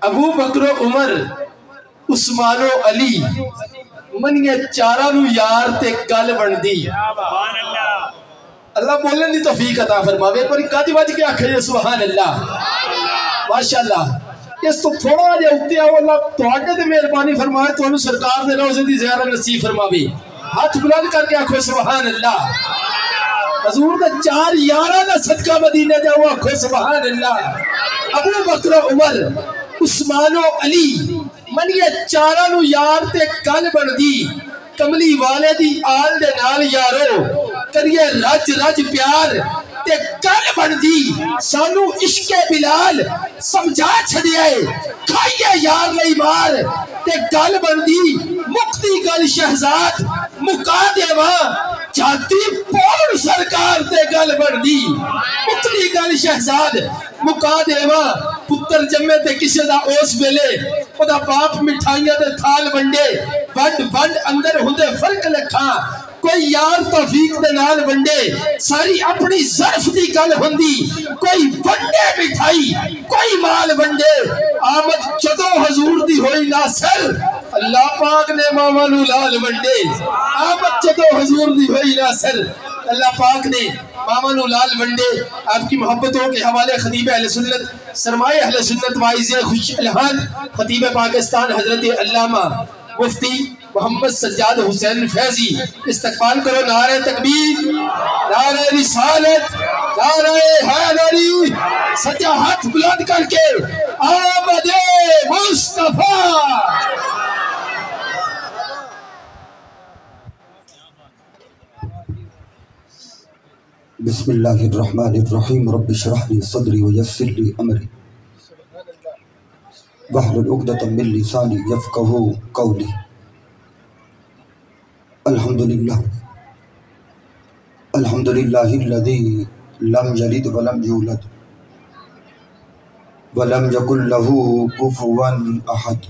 ابو بکر و عمر عثمان و علی منیے چارہ نو یار تے گل بن دی اللہ بولن دی توفیق عطا فرماوے پر کدی وج کے آکھے سبحان اللہ ماشاءاللہ اس تو تھوڑا جہا اتے آؤ اللہ تواڈے تے مہربانی فرمائے تانوں سرکار دے روضے دی زیارت نصیب فرماوے ہاتھ بلند کر کے آکھو سبحان اللہ حضور دے چار یاراں دا صدقہ مدینے جاؤ آکھو سبحان اللہ ابو بکر و عمر عثمان و علی منیے چارہ نو یار تے گل بن دی کملی والے دی آل دے نال یارو کریے رج رج پیار تے گل بن دی سانو عشق بلال سمجھا چھڑیا ہے کھائیے یار لئی مار تے گل بن دی مکتی گل شہزاد مکا دیواں جاتی پور سرکار تے گل بن دی مکتی گل شہزاد مکا دیواں پتر جمے تے کسے دا اوس ویلے او دا باپ مٹھائیاں دے تھال ونڈے ونڈ اندر ہوندے فرق لکھاں کوئی یار توفیق دے نال ونڈے ساری اپنی ظرف دی گل ہوندی کوئی ونڈے مٹھائی کوئی مال ونڈے آمد جدو حضور دی ہوئی ناصر اللہ پاک نے ماما نو لال ونڈے آمد جدو حضور دی ہوئی ناصر اللہ پاک نے ماما نو لال ونڈے آپ کی محبتوں کے حوالے خطیب اہل سنت سرمایہ اہل سنت وائز خوش الہان خطیب پاکستان حضرت علامہ مفتی محمد سجاد حسین فیضی استقبال کرو نعرہ تکبیر نعرہ رسالت نعرہ حیدری سجا ہاتھ بلند کر کے آمد مصطفیٰ بسم اللہ الرحمن الرحیم رب اشرح لی صدری ویسر لی امری واحلل عقدۃ من لسانی یفقہوا قولی الحمدللہ الذی لم یلد ولم یولد ولم یکن لہ کفوا احد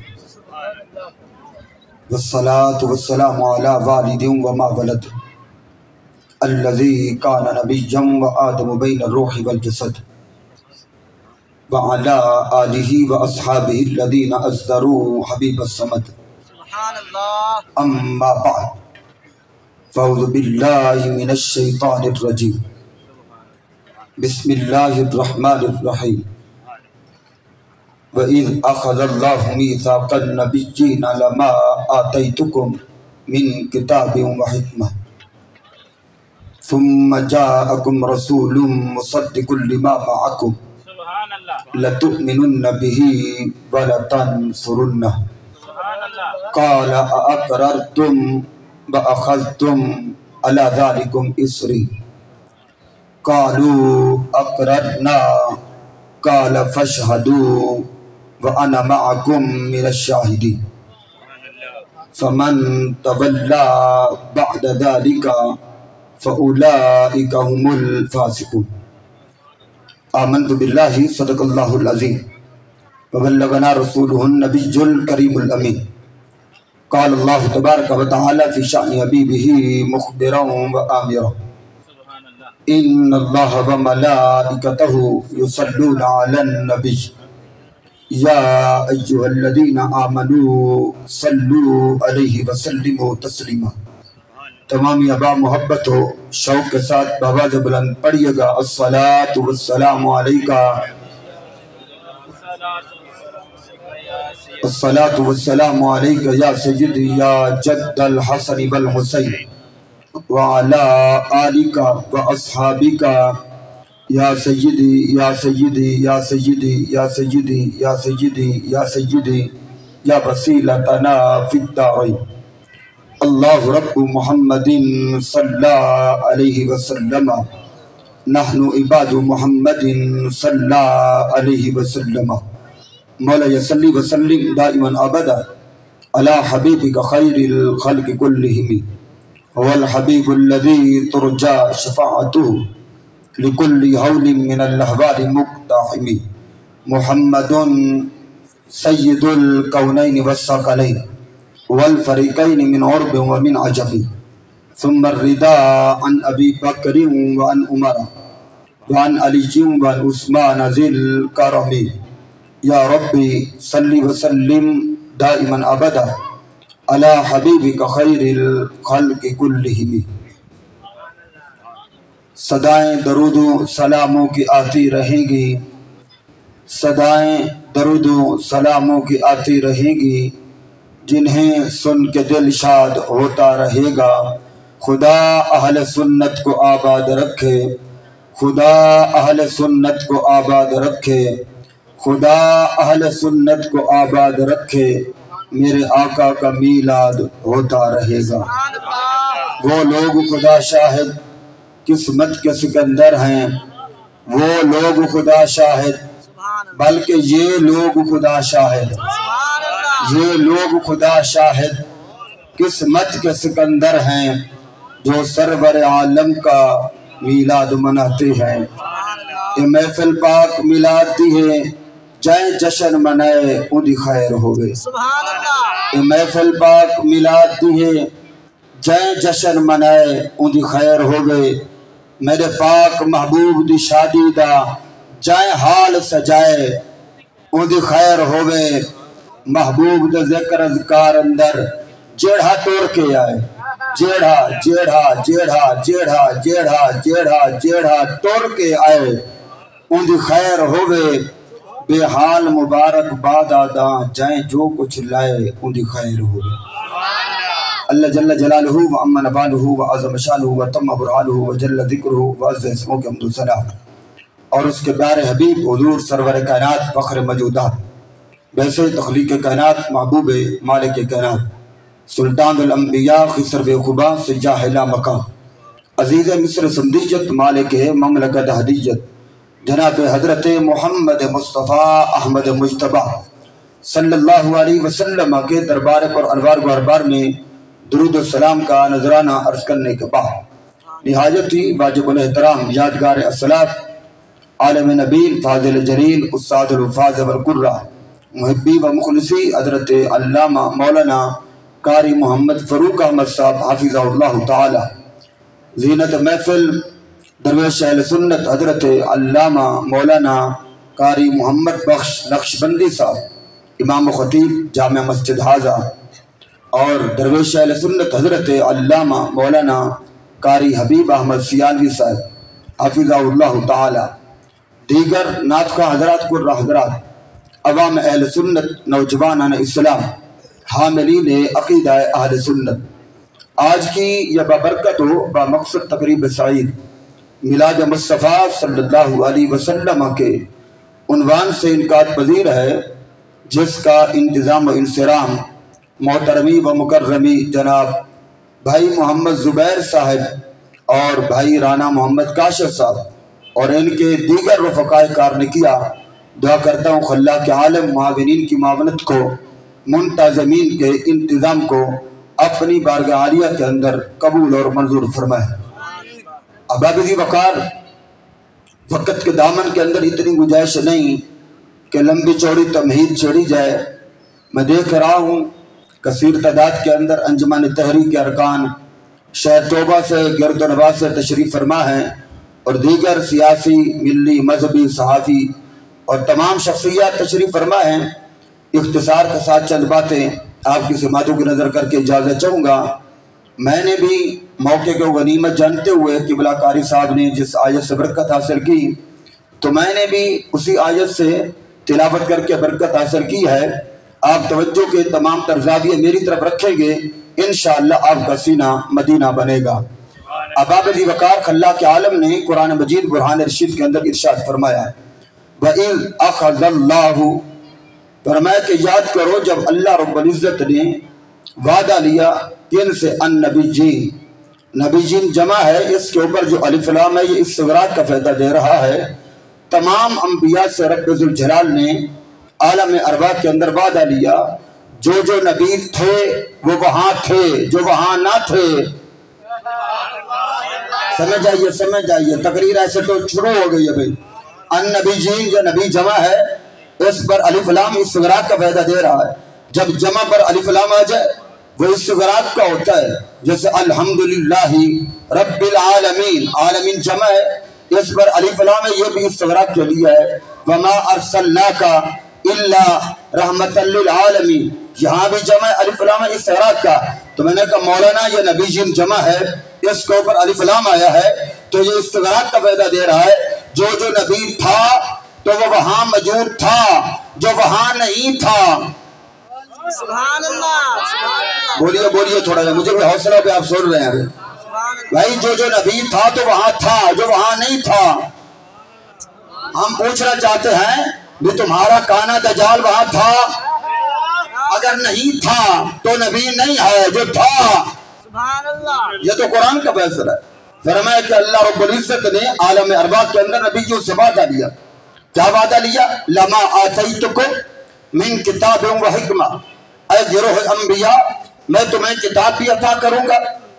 والصلاة والسلام علی والد وما ولد الذي كان نبيا وآدم بين الروح والجسد وعلى آله وأصحابه الذين أزدروا حبيب الصمد سبحان الله أما بعد فأعوذ بالله من الشيطان الرجيم بسم الله الرحمن الرحيم وإذ أخذ الله ميثاق النبيين لما آتيتكم من كتاب وحكمة ثم جاءكم رسول مصدق لما معكم لتؤمنن به ولتنصرنه قال أأقررتم وأخذتم على ذلكم إصري قالوا أقررنا قال فاشهدوا وأنا معكم من الشاهدين فمن تولى بعد ذلك فَأُولَئِكَ هُمُ الْفَاسِقُونَ آمنت باللہ صدق اللہ العظیم وبلغنا رسولہ النبی الکریم الامین قال اللہ تبارک وتعالی فی شأن حبیبہ مخبرا وآمرا ان اللہ وملائکتہ یصلون علی النبی یا ایہا الذین آمنوا صلوا علیہ وسلموا تسلیما تمامی ابا محبت ہو شوق کے ساتھ بآواز بلند پڑھیے گا الصلاۃ والسلام علیکہ الصلاۃ والسلام علیکہ یا سیدی یا جد الحسن والحسین وعلی آلکہ واصحابکہ یا سیدی یا سیدی یا سیدی یا سیدی یا سیدی یا سیدی یا وسیلتنا فی الدارین اللہ رب محمد صلی علیہ وسلم نحن عباد محمد صلی علیہ وسلم مولا صلی وسلم دائما ابدا علی حبیبک خیر الخلق کلہم هو الحبیب الذی ترجى شفاعته لكل حول من الاحوال مقتحم محمد سید الکونین والثقلین والفریقین من عرب ومن عجب ثم الرداء عن ابی بکر وعن عمر وعن علی وعن عثمان ذل کرمی یا ربی صلی وسلم دائما ابدا علی حبیبک خیر الخلق کلہم۔ صدائیں درود و سلاموں کی آتی رہیں گی، صدائیں درود و سلاموں کی آتی رہیں گی، جنہیں سن کے دل شاد ہوتا رہے گا۔ خدا اہل سنت کو آباد رکھے، خدا اہل سنت کو آباد رکھے، خدا اہل سنت کو آباد رکھے، میرے آقا کا میلاد ہوتا رہے گا۔ وہ لوگ خدا شاہد قسمت کے سکندر ہیں، وہ لوگ خدا شاہد بلکہ یہ لوگ خدا شاہد، یہ لوگ خدا شاہد قسمت کے سکندر ہیں، جو سرور عالم کا میلاد مناتے ہیں۔ یہ محفل پاک میلاد دی ہے، جائیں جشن منائے اندی خیر ہوئے۔ یہ محفل پاک میلاد دی ہے، جائیں جشن منائے اندی خیر ہوئے۔ میرے پاک محبوب دی شادی دا جائیں حال سجائے اندی خیر ہوئے۔ محبوب دا ذکر اذکار اندر جیڑھا توڑ کے آئے، جیڑھا جیڑھا جیڑھا جیڑھا جیڑھا جیڑھا جیڑھا توڑ کے آئے اندی خیر ہوئے۔ بے حال مبارک باد آداں جائیں جو کچھ لائے اندی خیر ہوئے۔ اللہ جل جلالہ و اما نبالہ و عظم شانہ و تم برحانہ و جل ذکرہ و عز اسمہ کے حمد و ثنا، اور اس کے پیارے حبیب حضور سرور کائنات فخر موجودات، ویسے تخلیق کائنات محبوب مالک کائنات، سلطان الانبیاء خسر بے خبا سجاہ لا مقام، عزیز مصر سمدیجت مالک مملکت ہدیجت، جناب حضرت محمد مصطفیٰ احمد مجتبہ صلی اللہ علیہ وسلم کے دربار پر انوار و اربار میں درود و سلام کا نذرانہ عرض کرنے کے بعد نہایت ہی واجب الاحترام یادگار اسلاف عالم نبیل فاضل جلیل استاد الفاظ والقرہ محبی و مخلصی حضرت علامہ مولانا قاری محمد فاروق احمد صاحب حافظہ اللہ تعالی، زینت محفل درویش اہل سنت حضرت علامہ مولانا قاری محمد بخش نقشبندی صاحب امام و خطیب جامع مسجد حاضہ، اور درویش اہل سنت حضرت علامہ مولانا قاری حبیب احمد سیالوی صاحب حافظہ اللہ تعالی، دیگر ناطقہ حضرات قرہ حضرات، عوام اہل سنت، نوجوانان اسلام، حاملین عقیدہ اہل سنت، آج کی یہ بابرکت و بامقصد تقریب سعید میلاد مصطفیٰ صلی اللہ علیہ وسلم کے عنوان سے انعقاد پذیر ہے، جس کا انتظام و انصرام محترمی و مکرمی جناب بھائی محمد زبیر صاحب اور بھائی رانا محمد کاشف صاحب اور ان کے دیگر رفقائے کار نے کیا۔ دعا کرتا ہوں خلاق عالم معاونین کی معاونت کو، منتظمین کے انتظام کو اپنی بارگاہ عالیہ کے اندر قبول اور منظور فرمائے۔ ابابی وقار وقت کے دامن کے اندر اتنی گنجائش نہیں کہ لمبی چوڑی تمہید چھیڑی جائے۔ میں دیکھ رہا ہوں کثیر تعداد کے اندر انجمن تحریک ارکان شہر توبہ سے گرد و نواز سے تشریف فرما ہیں، اور دیگر سیاسی، ملی، مذہبی، صحافی اور تمام شخصیات تشریف فرما ہیں۔ اختصار کے ساتھ چند باتیں آپ کی سماعتوں کی نظر کر کے اجازت چاہوں گا۔ میں نے بھی موقع کو غنیمت جانتے ہوئے قبلہ قاری صاحب نے جس آیت سے برکت حاصل کی، تو میں نے بھی اسی آیت سے تلاوت کر کے برکت حاصل کی ہے۔ آپ توجہ کے تمام ترزاویے میری طرف رکھیں گے، انشاءاللہ آپ کا سینہ مدینہ بنے گا۔ اباب ذی وقار خلاق عالم نے قرآن مجید برہان رشید کے اندر ارشاد فرمایا ہے، وَإِذْ أَخَذَ اللَّهُ، فرمایا کہ یاد کرو جب اللہ رب العزت نے وعدہ لیا کن سے، النبیین، نبیین جمع ہے، اس کے اوپر جو الف لام ہے یہ استغراق کا فائدہ دے رہا ہے۔ تمام انبیاء سے رب ذوالجلال نے عالم ارواح کے اندر وعدہ لیا، جو جو نبی تھے وہ وہاں تھے، جو وہاں نہ تھے۔ سمجھ آئیے تقریر ایسے تو شروع ہو گئی ہے بھائی۔ النبیین جو نبی جمع ہے اس پر الف لام استغراق کا فائدہ دے رہا ہے۔ جب جمع پر الف لام آ جائے وہ استغراق کا ہوتا ہے، جیسے الحمدللہ رب العالمین، عالمین جمع ہے، اس پر الف لام یہ بھی استغراق کے لیے ہے، وما ارسلناک الا رحمۃ للعالمین، یہاں بھی جمع الف لام استغراق کا۔ تو میں نے کہا مولانا یہ نبی جن جمع ہے، اس کے اوپر الف لام آیا ہے تو یہ استغراق کا فائدہ دے رہا ہے، جو نبی تھا تو وہ وہاں موجود تھا، جو وہاں نہیں تھا۔ سبحان اللہ، بولیے بولیے تھوڑا سا، مجھے بھی حوصلہ پہ آپ سن رہے ہیں بھائی، جو نبی تھا تو وہاں تھا، جو وہاں نہیں تھا۔ ہم پوچھنا چاہتے ہیں بھی تمہارا کانا دجال وہاں تھا؟ اگر نہیں تھا تو نبی نہیں ہے، جو تھا۔ سبحان اللہ، یہ تو قرآن کا فیصلہ ہے۔ فرمایا کہ اللہ رب العزت نے عالم ارواح کے اندر نبیوں سے وعدہ لیا۔ کیا وعدہ لیا؟ لما آتیتکم من کتاب و حکمہ، اے گروہ انبیاء میں تمہیں کتاب بھی عطا کروں گا،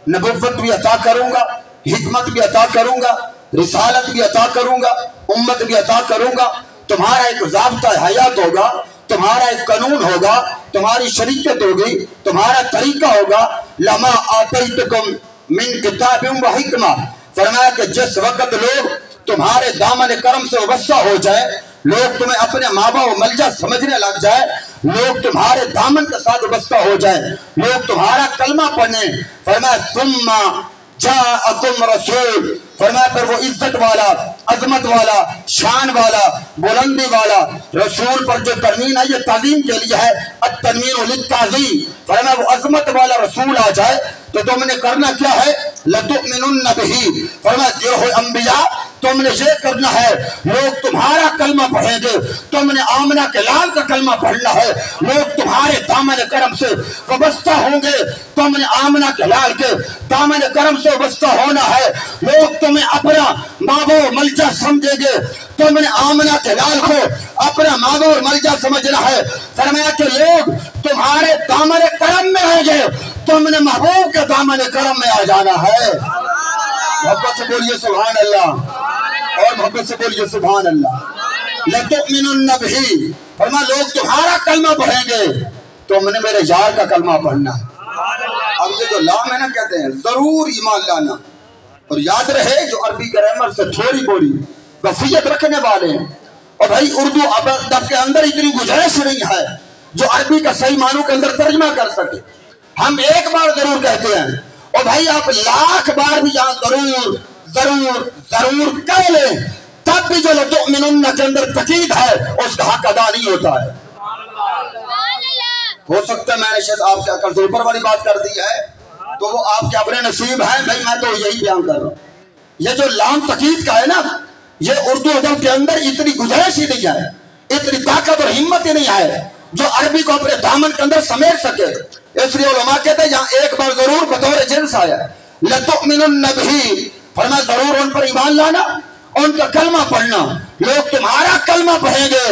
نبوت بھی عطا کروں گا، حکمت بھی عطا کروں گا، رسالت بھی عطا کروں گا، امت بھی عطا کروں گا۔ تمہارا ایک ضابطہ حیات ہوگا، تمہارا ایک قانون ہوگا، تمہاری شریعت ہوگی، تمہارا طریقہ ہوگا۔ لما آتیتکم من کتاب و حکمہ، فرمایا کہ جس وقت لوگ تمہارے دامن کرم سے وابستہ ہو جائے، لوگ تمہیں اپنے مابا و ملجا سمجھنے لگ جائے، لوگ تمہارے دامن کے ساتھ وابستہ ہو جائے، لوگ تمہارا کلمہ پڑھنے، فرمایا ثم جاءکم رسول، فرمایا پھر وہ عزت والا، عظمت والا، شان والا، بلندی والا رسول پر جو تنوین ہے یہ تعظیم کے لیے ہے، التنوین للتعظیم، فرمایا وہ عظمت والا رسول آ جائے تو تم نے کرنا کیا ہے؟ لتؤمنن بہ، فرمایا گروہ انبیاء تم نے یہ کرنا ہے، لوگ تمہارا کلمہ پڑھیں گے، تم نے آمنہ کے لال کا کلمہ پڑھنا ہے، لوگ تمہارے دامن کرم سے وابستہ ہوں گے، تم نے آمنہ کے لال کے دامن کرم سے وابستہ ہونا ہے، لوگ تمہیں اپنا مابو ملجا سمجھیں گے، تم نے آمنہ کے لال کو اپنا مابو ملجا سمجھنا ہے۔ فرمایا کہ لوگ تمہارے دامن کرم میں آئیں گے، تم نے محبوب کے دامن کرم میں آ جانا ہے۔ محبت سے بولیے سبحان اللہ، اور محبت سے بولیے سبحان اللہ۔ لتؤمنن بہ، فرمایا لوگ تمہارا کلمہ پڑھیں گے، تم نے میرے یار کا کلمہ پڑھنا ہے۔ اب یہ جو لام ہے نا، کہتے ہیں ضرور ایمان لانا، اور یاد رہے جو عربی گرامر سے تھوڑی بولی وصیت رکھنے والے ہیں، اور بھائی اردو ادب کے اندر اتنی گنجائش نہیں ہے جو عربی کا صحیح معنوں کے اندر ترجمہ کر سکے۔ ہم ایک بار ضرور کہتے ہیں، اور بھائی آپ لاکھ بار بھی یہاں ضرور ضرور ضرور کہہ لیں، تب بھی جو لتؤمنن کے اندر تاکید ہے اس کا حق ادا نہیں ہوتا ہے۔ ہو سکتا ہے میں نے شاید آپ کے عقل سے اوپر والی بات کر دی ہے، تو وہ آپ کے اپنے نصیب ہیں، بھائی میں تو یہی بیان کر رہا ہوں۔ یہ جو لام تاکید کا ہے نا، یہ اردو ادب کے اندر اتنی گنجائش ہی نہیں ہے، اتنی طاقت اور ہمت ہی نہیں ہے جو عربی کو اپنے دامن کے اندر سمیٹ سکے۔ اس لیے علماء کہتے ہیں یہاں ایک بار ضرور بطور جنس آیا، لتؤمنن بہ، فرمایا ضرور ان پر ایمان لانا، ان کا کلمہ پڑھنا، لوگ تمہارا کلمہ پڑھیں گے،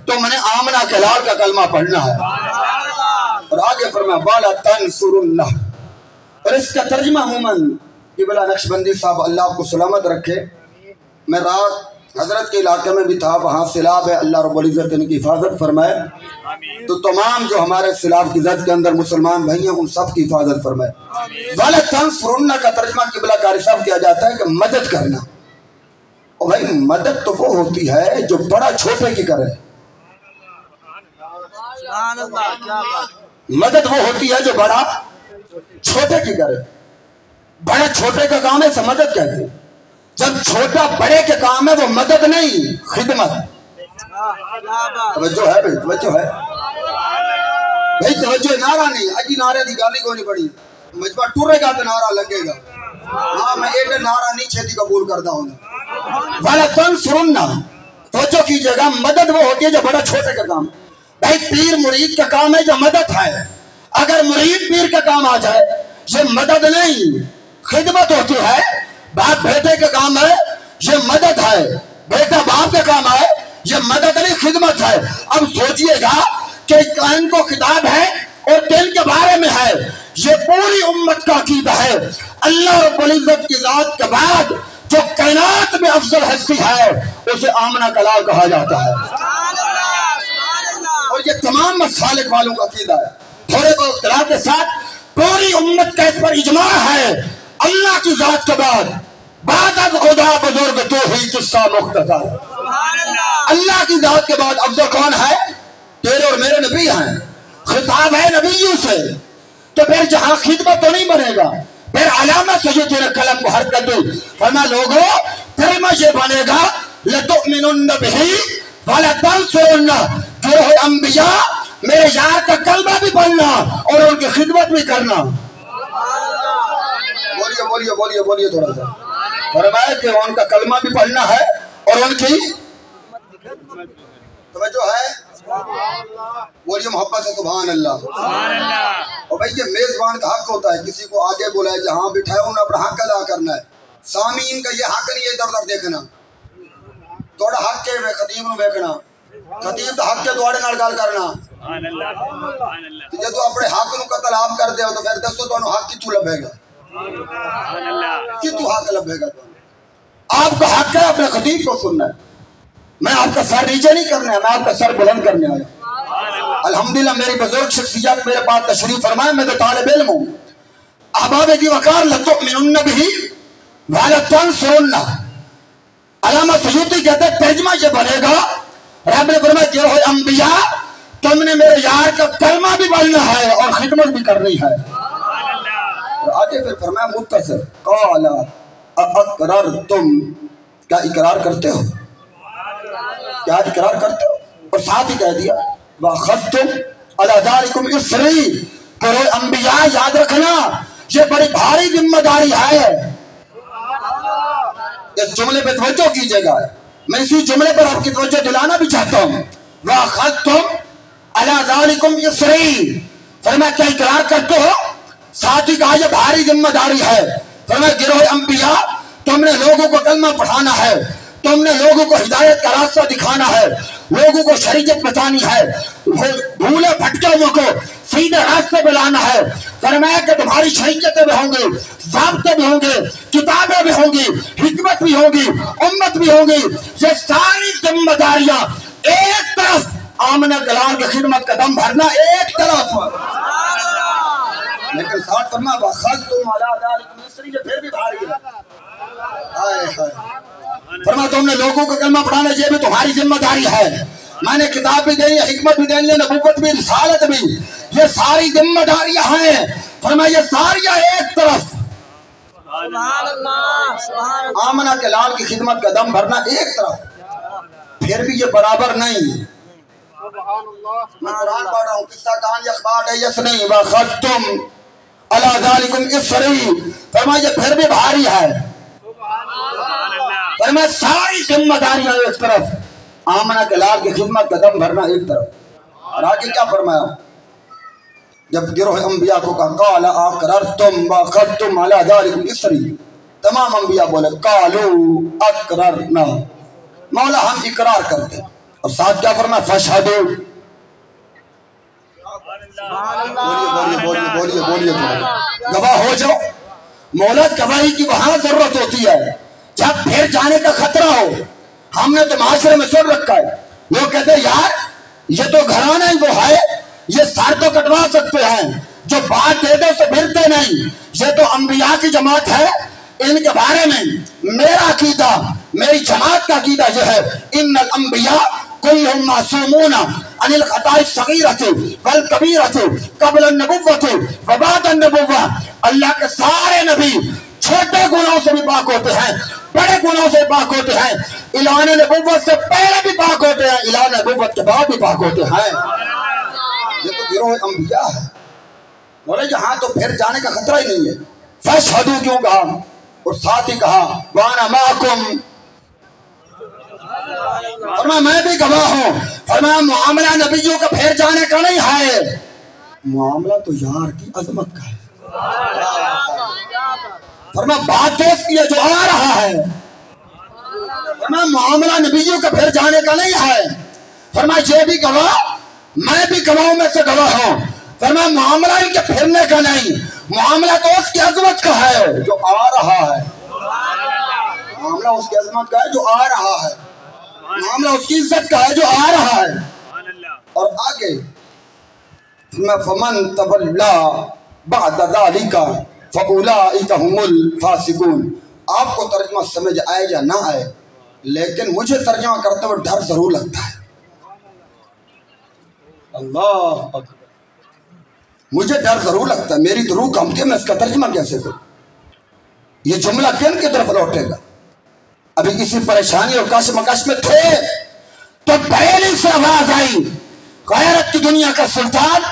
تم نے آمنہ کے لال کا کلمہ پڑھنا ہے۔ اور آگے فرمایا بالا تنصرنہ، اور اس کا ترجمہ عموماً قبلہ نقشبندی صاحب اللہ آپ کو سلامت رکھے، میں رات حضرت کے علاقے میں بھی تھا، وہاں سیلاب ہے، اللہ رب العزت ان کی حفاظت فرمائے، تو تمام جو ہمارے سیلاب کی زد کے اندر مسلمان بھائی ہیں ان سب کی حفاظت فرمائے۔ بالا تنصرنہ کا ترجمہ قبلہ کاری صاحب کیا جاتا ہے کہ مدد کرنا، اور بھائی مدد تو وہ ہوتی ہے جو بڑا چھوٹے کی کرے، سبحان اللہ، کیا بات، مدد وہ ہوتی ہے جو بڑا چھوٹے کی کرے۔ بڑا چھوٹے کا کام ہے اسے مدد کہتے ہیں، جب چھوٹا بڑے کے کام ہے وہ مدد نہیں خدمت۔ توجہ ہے بھائی، توجہ ہے بھائی، توجہ، نعرہ نہیں اجی نعرے دی گالی کو نہیں پڑی، مجمع ٹورے گا تو نعرہ لگے گا، ہاں میں ایڈے نعرہ نہیں چھتی قبول کرتا ہوں۔ والا تنصرنہ، توجہ کیجئے گا، مدد وہ ہوتی ہے جو بڑا چھوٹے کا کام۔ بھائی پیر مرید کا کام ہے جو مدد ہے، اگر مرید پیر کا کام آ جائے یہ مدد نہیں خدمت ہوتی ہے۔ باپ بیٹے کا کام ہے یہ مدد ہے، بیٹا باپ کا کام ہے یہ مدد نہیں خدمت ہے۔ اب سوچئے گا کہ کائن کو خطاب ہے اور دل کے بارے میں ہے، یہ پوری امت کا عقیدہ ہے۔ اللہ رب العزت کی ذات کے بعد جو کائنات میں افضل ہستی ہے اسے آمنہ کا لال کہا جاتا ہے، اور یہ تمام مسالک والوں کا عقیدہ ہے۔ تھوڑے بہت اختلاف کے ساتھ پوری امت کا اس پر اجماع ہے، اللہ کی ذات کے بعد بعد از خدا بزرگ تو ہی قصہ مختصر. اللہ کی ذات کے بعد افضل کون ہے؟ تیرے اور میرے نبی ہیں. خطاب ہے نبیوں سے. تو پھر جہاں خدمت تو نہیں بنے گا. پھر علامہ سجود نے قلم کو حرکت دی. فرمایا لوگوں کلمہ یہ بنے گا لتؤمنن بہ ولتنصرنہ. گروہ انبیاء میرے یار کا کلمہ بھی پڑھنا اور ان کی خدمت بھی کرنا. بولیے تھوڑا سا. فرمایا کہ ان کا کلمہ بھی پڑھنا ہے اور ان کی توجہ ہے. بولیے محبت سے سبحان اللہ. اور بھائی یہ میزبان کا حق ہوتا ہے کسی کو آگے بلائے جہاں بٹھائے انہیں اپنا حق ادا کرنا ہے. سامعین کا یہ حق نہیں ہے ادھر ادھر دیکھنا. تھوڑا حق ہے خطیب نو دیکھنا. خطیب تو حق ہے تھوڑے نال گل کرنا. جے تو اپنے حق نو قتل آپ کر دے تو پھر دسو تانوں حق کتوں لبے گا؟ کتوں حق لبے گا؟ آپ کا حق ہے اپنے خطیب کو سننا ہے. میں آپ کا سر نیچے نہیں کرنا ہے, میں آپ کا سر بلند کرنے آیا. الحمدللہ میری بزرگ شخصیات میرے پاس تشریف فرمائے. میں تو طالب علم ہوں. احباب کی وقار لتؤمنن بہ ولتنصرنہ. علامہ سیوطی کہتے ہیں ترجمہ یہ بنے گا رب نے فرمایا گروہ انبیاء تم نے میرے یار کا کلمہ بھی پڑھنا ہے اور خدمت بھی کرنی ہے. آگے پھر فرمایا متصل قال اقررتم. کیا اقرار کرتے ہو؟ کیا اقرار کرتے ہو؟ اور ساتھ ہی کہہ دیا وَأَخَذْتُمْ عَلَى ذَلِكُمْ إِصْرِي. گروہ انبیاء یاد رکھنا یہ بڑی بھاری ذمہ داری ہے. اس جملے پہ توجہ کیجئے گا. میں اسی جملے پر آپ کی توجہ دلانا بھی چاہتا ہوں. وَأَخَذْتُمْ عَلَى ذَلِكُمْ إِصْرِي. فرمایا کیا اقرار کرتے ہو؟ ساتھ ہی کہا یہ بھاری ذمہ داری ہے. فرمایا گروہ انبیاء تم نے لوگوں کو کلمہ پڑھانا ہے, تم نے لوگوں کو ہدایت کا راستہ دکھانا ہے, لوگوں کو شریعت بتانی ہے, بھولے بھٹکے کو سیدھے راستے پہ لانا ہے. فرمایا کہ تمہاری شریعتیں بھی ہوں گی, ضابطے بھی ہوں گے, کتابیں بھی ہوں گی, حکمت بھی ہوگی, امت بھی ہوگی. یہ ساری ذمہ داریاں ایک طرف, آمنہ کلام کی خدمت کا دم بھرنا ایک طرف, لیکن ساتھ فرمایا وَأَخَذْتُمْ عَلَى ذَلِكُمْ إِصْرِي. یہ پھر بھی بھاری ہے. فرمایا تم نے لوگوں کو کلمہ پڑھانا یہ بھی تمہاری ذمہ داری ہے. میں نے کتاب بھی دینی ہے, حکمت بھی دینی ہے, نبوت بھی, رسالت بھی, یہ ساری ذمہ داریاں ہیں. فرمایا یہ ساریاں ایک طرف, آمنہ کے لال کی خدمت کا دم بھرنا ایک طرف, پھر بھی یہ برابر نہیں. میں قرآن پڑھ رہا ہوں, قصہ کہانی اخبار ہے یس نہیں. وَأَخَذْتُمْ عَلَى ذَلِكُمْ إِصْرِي. فرمایا یہ پھر بھی بھاری ہے. فرمایا ساری ذمہ داریاں ایک طرف, آمنہ کے لال کی خدمت کا دم بھرنا ایک طرف. اور آگے کیا فرمایا جب گروہ انبیاء کو کہا قال اقررتم واخذتم علی ذلکم اصری. تمام انبیاء بولے قالوا اقررنا, مولا ہم اقرار کرتے ہیں. اور ساتھ کیا فرمایا فاشہدوا. بولیے گواہ ہو جاؤ. مولا گواہی کی وہاں ضرورت ہوتی ہے جب پھر جانے کا خطرہ ہو. ہم نے تو معاشرے میں سن رکھا ہے, لوگ کہتے ہیں یار یہ تو گھرانہ ہی وہ ہے, یہ سر تو کٹوا سکتے ہیں, جو بات دے دے اسے پھرتے نہیں. یہ تو انبیاء کی جماعت ہے, ان کے بارے میں میرا عقیدہ, میری جماعت کا عقیدہ یہ ہے ان الانبیاء کلہم معصومون عن الخطاء الصغیرۃ والکبیرۃ قبل النبوۃ وبعد النبوۃ. اللہ کے سارے نبی چھوٹے گناہوں سے بھی پاک ہوتے ہیں, بڑے گناہوں سے پاک ہوتے ہیں, اعلان نبوت سے پہلے بھی پاک ہوتے ہیں, اعلان نبوت کے بعد بھی پاک ہوتے ہیں. یہ تو گروہ انبیاء ہے. بولے یہاں تو پھر جانے کا خطرہ ہی نہیں ہے. فاشہدوا کیوں کہا, اور ساتھ ہی کہا وانا معکم. فرمایا میں بھی گواہ ہوں. فرمایا معاملہ نبیوں کا پھر جانے کا نہیں ہے, معاملہ تو یار کی عظمت کا ہے. فرمایا بات دوست کی ہے جو آ رہا ہے. فرمایا معاملہ نبیوں کا پھر جانے کا نہیں ہے. فرمایا یہ بھی گواہ, میں بھی گواہوں میں سے گواہ ہوں. فرمایا معاملہ ان کے پھرنے کا نہیں, معاملہ تو اس کی عظمت کا ہے جو آ رہا ہے. معاملہ اس کی عظمت کا ہے جو آ رہا ہے, معاملہ اس کی عزت کا ہے جو آ رہا ہے. اور آگے فمن تولا بعد ذلك فاولئک هم الفاسقون. آپ کو ترجمہ سمجھ آئے یا نہ آئے، لیکن مجھے ترجمہ کرتے ہوئے ڈر ضرور لگتا ہے۔ اللہ اکبر، مجھے ڈر ضرور لگتا ہے، میری تو روح کانپتی ہے، میں اس کا ترجمہ کیسے کروں؟ یہ جملہ کن کی طرف لوٹے گا؟ ابھی کسی پریشانی اور کش مکش میں تھے تو بریلی سے آواز آئی، غیرت کی دنیا کا سلطان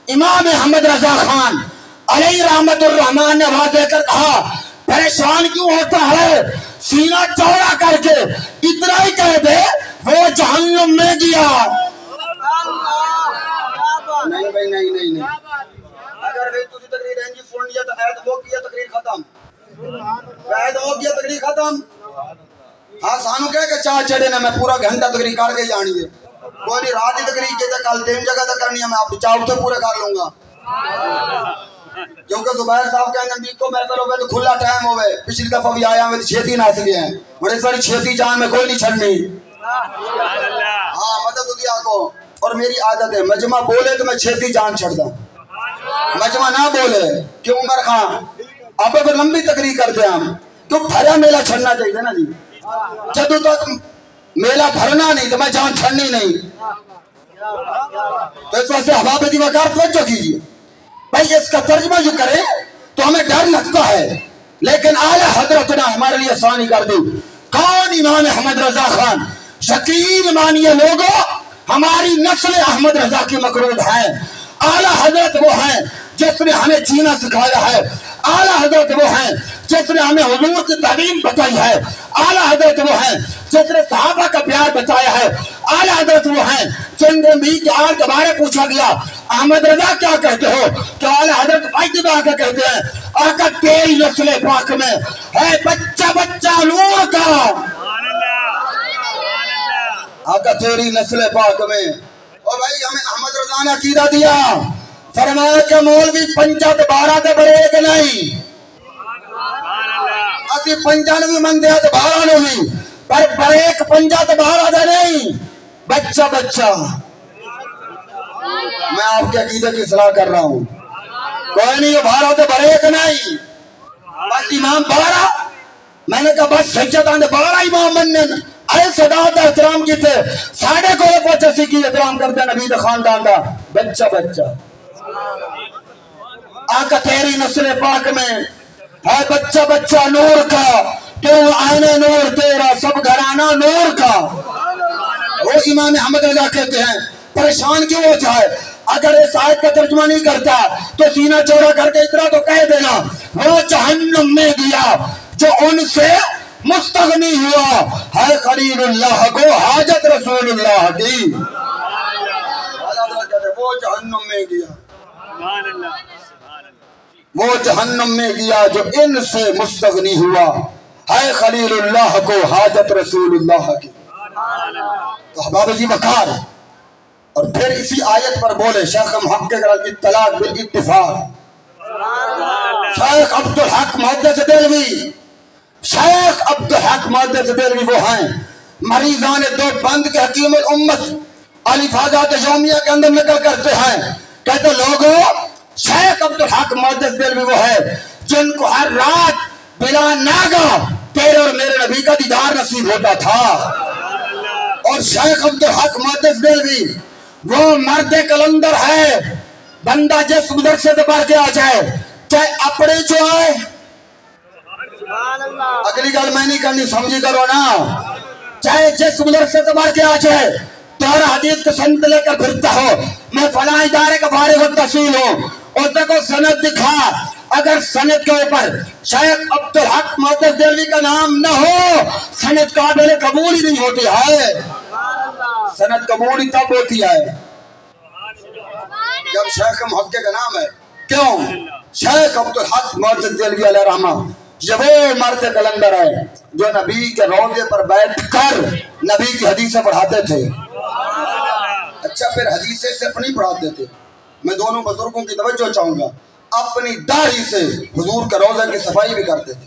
امام احمد رضا خان علیہ رحمت الرحمان نے آواز دے کر کہا پریشان کیوں ہوتا ہے، سینہ چوڑا کر کے اتنا ہی کہہ دے وہ جہنم میں گیا۔ نہیں بھائی نہیں، اگر وہ تجھے تقریر ہے جی سن لیا تو عید ہو گیا، تقریر ختم، عید ہو گیا، تقریر ختم۔ ہاں سانو کہہ کہ چاہ چڑھے نا میں پورا گھنٹہ تقریر کر کے جانی ہے، کوئی نہیں رات ہی تقریر کی تھا، کل 3 جگہ تک کرنی ہے، میں آپ چاہوں تو پورے کر لوں گا، کیونکہ زبیر صاحب کے نزدیک کو محفل ہوئے تو کھلا ٹائم ہوئے، پچھلی دفعہ بھی آیا ہوئے تو چھیتی نہ سکے ہیں، بڑے ساری چھیتی جان میں کوئی نہیں چھڑنی۔ ہاں مدد دیا کو، اور میری عادت ہے مجمع بولے تو میں چھیتی جان چھڑ دوں، مجمع نہ بولے کہ عمر خان آپ اگر لمبی تقریر کر دیں ہم تو بھرا میلہ چھڑنا چاہیے نا جی، جدو تک میلہ بھرنا نہیں تو میں جان چھڑنی نہیں۔ تو اس واسطے احباب دی وقار توجہ کیجیے بھائی، اس کا ترجمہ جو کرے تو ہمیں ڈر لگتا ہے، لیکن اعلیٰ حضرت نے ہمارے لیے آسانی کر دی۔ کون؟ امام احمد رضا خان۔ شکیل مانیے لوگوں، ہماری نسل احمد رضا کی مقروض ہے۔ اعلیٰ حضرت وہ ہیں جس نے ہمیں جینا سکھایا ہے، اعلیٰ حضرت وہ ہیں جس نے ہمیں حضور کی تعلیم بتائی ہے، اعلیٰ حضرت وہ ہیں جس نے صحابہ کا پیار بتایا ہے، اعلیٰ حضرت وہ ہیں جن نبی کے آل کے بارے پوچھا گیا احمد رضا کیا کہتے ہو، کہ اعلیٰ حضرت فائدہ آ کے کہتے ہیں آقا تیری نسل پاک میں ہے بچہ بچہ نور کا، آقا تیری نسل پاک میں۔ اور بھائی ہمیں احمد رضا نے عقیدہ دیا، فرمایا کہ مولوی 5 تے بڑے ایک نہیں، اسی 95 مندے تو 12 نہیں، پر بریک 5 تے 12 دے نہیں، بچہ بچہ۔ میں آپ کے عقیدے کی اصلاح کر رہا ہوں، کوئی نہیں یہ 12 تے بریک نہیں، بس امام 12، میں نے کہا بس سجدان دے 12 امام بننے اے صداعت دا احترام کیتے، ساڑھے کو پوچھا سی کی احترام کرتے نبی دا خاندان دا، بچہ بچہ۔ آقا تیری نسل پاک میں ہے بچہ بچہ نور کا، تو آئینے نور تیرا سب گھرانہ نور کا۔ وہ امام احمد رضا کہتے ہیں پریشان کیوں ہو جائے، اگر اس آیت کا ترجمہ نہیں کرتا تو سینہ چوڑا کر کے اتنا تو کہہ دینا وہ جہنم میں گیا جو ان سے مستغنی ہوا ہے خلیل اللہ کو حاجت رسول اللہ کی، وہ جہنم میں گیا، وہ جہنم میں گیا جو ان سے مستغنی ہوا ہے خلیل اللہ کو حاجت رسول اللہ کی۔ تو احباب جی وقار، اور پھر اسی آیت پر بولے شیخ محقق الاطلاق بالاتفاق، شیخ عبدالحق محدث دہلوی، شیخ عبدالحق محدث دہلوی وہ ہیں مریضان دو بند کے حکیم الامت الفاظات یومیہ کے اندر نکل کرتے ہیں، کہتے لوگوں شیخ عبدالحق محدث دہلوی وہ ہے جن کو ہر رات بلا ناگا تیرے اور میرے نبی کا دیدار نصیب ہوتا تھا۔ اور شیخ عبدالحق محدث دہلوی وہ مرد کلندر ہے، بندہ جس مدرسے سے پڑھ کے آ جائے چاہے اپنے جو آئے، اگلی گل میں نہیں کرنی سمجھی کرو نا، چاہے جس مدرسے سے پڑھ کے آ جائے تارا حدیث کو سند لے کر پھرتا ہو، میں فلاں ادارے کا فارغ التحصیل ہوں، اور تک سند دکھا، اگر سند کے اوپر شیخ عبدالحق محدث دہلوی کا نام نہ ہو سند قابل قبول ہی نہیں ہوتی ہے۔ سند قبول ہی تب ہوتی ہے جب شیخ محقق کا نام ہے۔ کیوں؟ شیخ عبدالحق محدث دہلوی علیہ رحمہ یہ وہ مرد کلندر ہے جو نبی کے روضے پر بیٹھ کر نبی کی حدیثیں پڑھاتے تھے۔ اچھا پھر حدیثیں صرف نہیں پڑھاتے تھے، میں دونوں بزرگوں کی توجہ چاہوں گا، اپنی داڑھی سے حضور کے روضے کی صفائی بھی کرتے تھے۔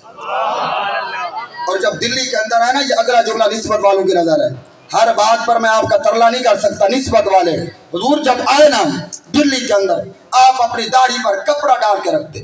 اور جب دلی کے اندر ہے نا، یہ اگلا جملہ نسبت والوں کی نظر ہے، ہر بات پر میں آپ کا ترلا نہیں کر سکتا، نسبت والے حضور جب آئے نا دلی کے اندر آپ اپنی داڑھی پر کپڑا ڈال کے رکھتے،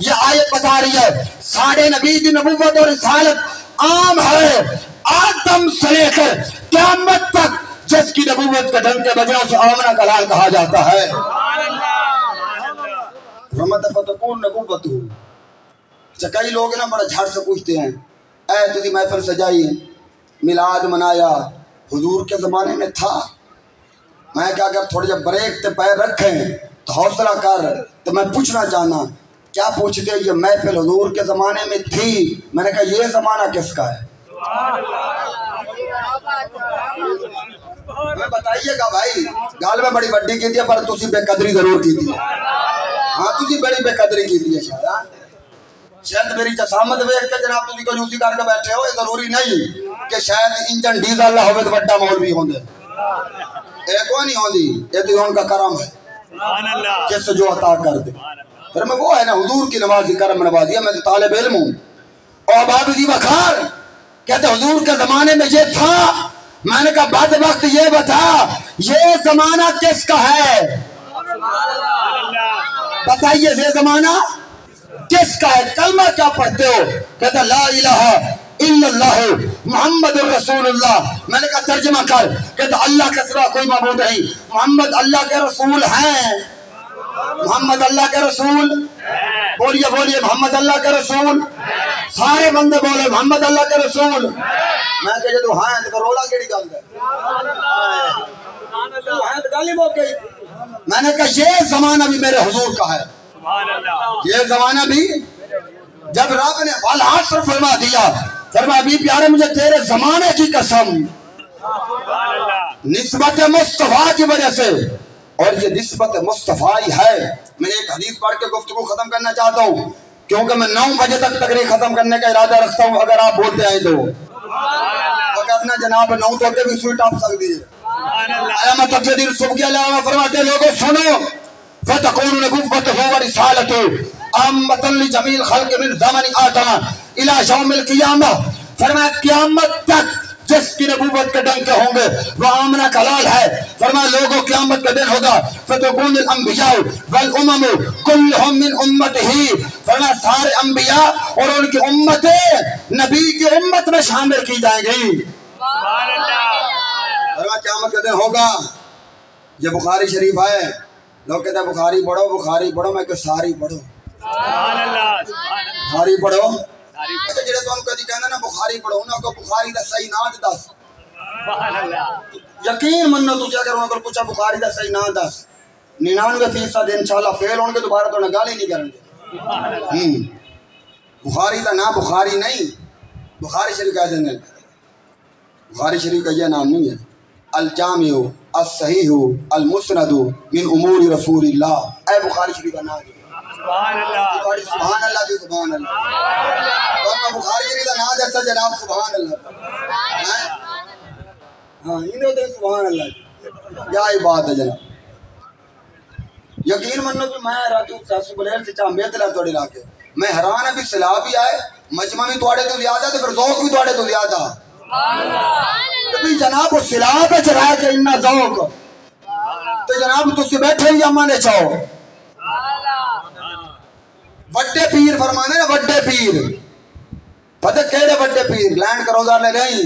یہ آیت بتا رہی ہے ساڑھے نبی کی نبوت اور رسالت عام ہے آدم سے لے کر قیامت تک، جس کی نبوت کا ڈنک کے بجے اسے آمنہ کا لال کہا جاتا ہے۔ رحمت فتکون نبوت ہو۔ کئی لوگ نا بڑا جھاڑ سے پوچھتے ہیں اے تجھے محفل سجائی میلاد منایا حضور کے زمانے میں تھا؟ میں کہا اگر تھوڑے جب بریک تے پیر رکھیں تو حوصلہ کر، تو میں پوچھنا چاہنا کیا پوچھتے یہ محفل حضور کے زمانے میں تھی؟ میں نے کہا یہ زمانہ کس کا ہے؟ میں بتائیے گا بھائی، گال میں بڑی وڈی کی تھی پر تسی بے قدری ضرور کی تھی۔ ہاں تسی بڑی بے قدری کی تھی شاید میری جسامت ویکھ کے جناب تسی کنجوسی کر کے بیٹھے ہو، یہ ضروری نہیں کہ شاید انجن ڈیزل نہ ہوئے تو بڑا مولوی ہوندے، ایک وہ نہیں ہوندی، یہ تو ان کا کرم ہے جس سے جو عطا کر دے۔ پھر میں وہ ہے نا حضور کی نوازی کرم نوازی، میں تو طالب علم ہوں۔ اور باب دی بخار کہتے حضور کے زمانے میں یہ تھا، میں نے کہا بعد وقت یہ بتا یہ زمانہ کس کا ہے؟ بتائیے یہ زمانہ کس کا ہے؟ کلمہ کیا پڑھتے ہو؟ کہتا لا الہ الا اللہ محمد الرسول اللہ۔ میں نے کہا ترجمہ کر، کہتا اللہ کے سوا کوئی معبود نہیں، محمد اللہ کے رسول ہیں، محمد اللہ کے رسول، بولیے بولیے محمد اللہ کے رسول، سارے بندے بولے محمد اللہ کے رسول۔ میں کہا تو ہاں تو رولا کیڑی گل ہے، ہاں تو گل ہی موک گئی۔ میں نے کہا یہ زمانہ بھی میرے حضور کا ہے، یہ زمانہ بھی جب رب نے والعصر فرما دیا، فرما بھی پیارے مجھے تیرے زمانے کی قسم نسبت مصطفیٰ کی وجہ سے، اور یہ نسبت مصطفیٰ ہی ہے۔ میں ایک حدیث پڑھ کے گفتگو ختم کرنا چاہتا ہوں کیونکہ میں 9 بجے تک تقریر ختم کرنے کا ارادہ رکھتا ہوں اگر آپ بولتے آئے تو، اگر جناب 9 تو کے بھی سوئی ٹاپ سک دیجئے۔ علامہ تقیدین سبکی علامہ فرماتے لوگوں سنو فَتَقُونُ نَبُوَّتُهُ وَرِسَالَتُهُ عَامَّةً لِجَمِيعِ الْخَلْقِ مِنْ زَمَنِ آدَمَ إِلَى يَوْمِ الْقِيَامَةِ۔ فرمایا قیامت تک جس کی نبوت کے ڈنکے ہوں گے وہ آمنہ کا لال ہے۔ فرمایا لوگوں قیامت کا دن ہوگا فَتَقُونُ الْأَنْبِيَاءُ وَالْأُمَمُ كُلُّهُمْ مِنْ أُمَّتِهِ۔ فرمایا سارے انبیاء اور ان کی امتیں نبی کی امت میں شامل کی جائیں گی۔ فرمایا قیامت کا دن ہوگا، یہ بخاری شریف ہے، لوگ کہتے ہیں بخاری پڑھو، میں کہ ساری پڑھو، بخاری پڑھو۔ جڑے تو کدی کہندے نا بخاری پڑھو، انہاں کو بخاری دا صحیح نام دس۔ یقین منو تسی اگر انہاں کو پوچھا بخاری دا صحیح نام دس، 99% انشاءاللہ فیل ہون گے، دوبارہ تو گل ہی نہیں کرن گے۔ بخاری دا نام بخاری نہیں، بخاری شریف کہہ دیں گے، بخاری شریف کا یہ نام نہیں ہے۔ الجامع الصحیح المسند من امور رسول اللہ، اے بخاری شریف کا نام ہے۔ سبحان اللہ، سبحان اللہ جی، سبحان اللہ۔ تو بخاری شریف کا نام جیسا جناب سبحان اللہ، ہاں انہوں نے سبحان اللہ، کیا ہی بات ہے جناب۔ یقین منو کہ میں راجو ساسو بلیل سے چاہ میت لے توڑی لاکے میں حیران ہے بھی سلاح بھی آئے، مجمع بھی توڑے تو زیادہ تو پھر ذوق بھی توڑے تو زیادہ۔ جناب وہ سلاح پہ چڑھا کے انہا ذوق تو جناب تو سے بیٹھے ہی امانے چاہو۔ وڈے پیر فرمانے نا، وڈے پیر پتہ کہڑے وڈے پیر لینڈ کروزار لے نہیں،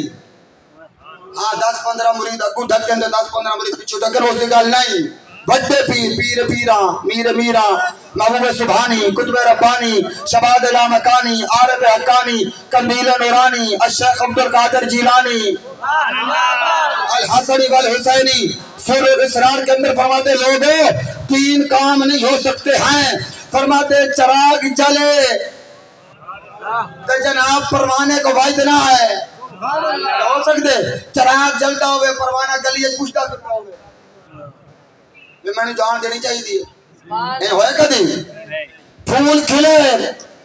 ہاں 10-15 مرید اگو ڈھکن دے 10-15 مرید پچھو ڈھکن ہو سی گل نہیں۔ وڈے پیر، پیر پیران، میر میران، محبوب سبحانی، قطب ربانی، شباد لامکانی، عارف حقانی، قندیل نورانی، الشیخ عبدالقادر جیلانی، الحسنی والحسینی۔ سر الاسرار کے اندر فرماتے لوگوں 3 کام نہیں ہو سکتے ہیں، فرماتے چراغ جلے تو جناب پروانے کو وائدنا ہے، ہو سکتے چراغ جلتا ہوئے پروانہ گلیے پوچھتا کرتا ہوئے، میں نے جان دینی چاہیے دی یہ ہوئے کدی پھول کھلے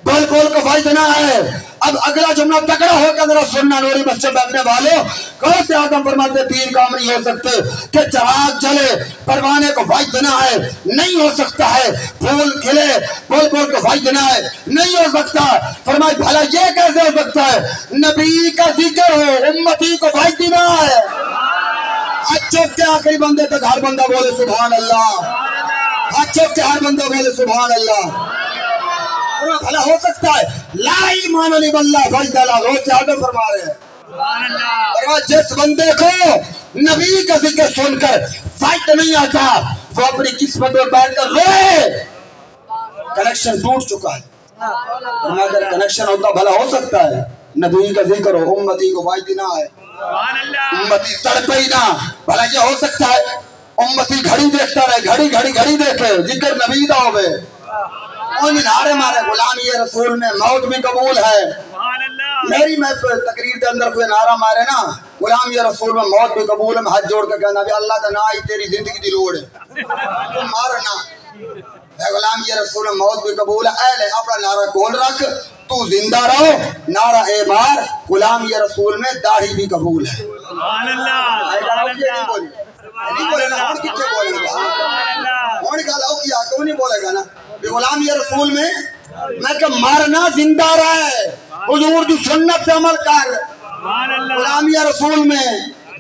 بل بول کو وائدنا ہے۔ اب اگلا جملہ تکڑا ہو کے ذرا سننا نوری مسجد بیٹھنے والوں، کون سے آدم فرماتے 3 کام نہیں ہو سکتے کہ چراغ جلے پروانے کو وائدنا ہے نہیں ہو سکتا ہے، پھول کھلے بل بول کو وائدنا ہے نہیں ہو سکتا۔ فرمائے بھلا یہ کیسے ہو سکتا ہے؟ نبی کا ذکر ہو امتی کو وائدنا ہے۔ چوک کے آخری بندے تک ہر بندہ بولے سبحان اللہ، چوک کے ہر بندہ بولے سبحان اللہ۔ بھلا ہو سکتا ہے؟ لا ایمان للہ فجدلا غوث اعظم فرما رہے ہیں اور جس بندے کو نبی کا ذکر سن کر فائٹ نہیں آتا وہ اپنی قسمت پر بیٹھ کر روئے. کنیکشن ٹوٹ چکا ہے. اگر کنیکشن ہوتا بھلا ہو سکتا ہے نبی کا ذکر ہو امتی کو فائدہ نہ آئے, امتی تڑپے ہی نہ, بھلا یہ ہو سکتا ہے امتی گھڑی دیکھتا رہے, گھڑی دیکھے ذکر نبی دا ہوئے ان نعرے مارے غلامی رسول میں موت بھی قبول ہے. میری میں تقریر کے اندر کوئی نعرہ مارے نا غلامی رسول میں موت بھی قبول ہے, میں ہاتھ جوڑ کے کہنا بھی اللہ تعالیٰ آئی تیری زندگی دی لوڑ ہے تم مارنا اے غلامی رسول میں موت بھی قبول ہے. اہل اپنا نعرہ کھول رکھ تو زندہ رہو, نعرہ اے بار غلامی رسول میں داڑھی بھی قبول ہے. سبحان اللہ نہیں بولے نا اور کچھ بولے گا اور کا لو کیا کیوں نہیں بولے گا نا غلامی رسول میں کہ مارنا زندہ رہے حضور کی سنت سے عمل کر. غلامی رسول میں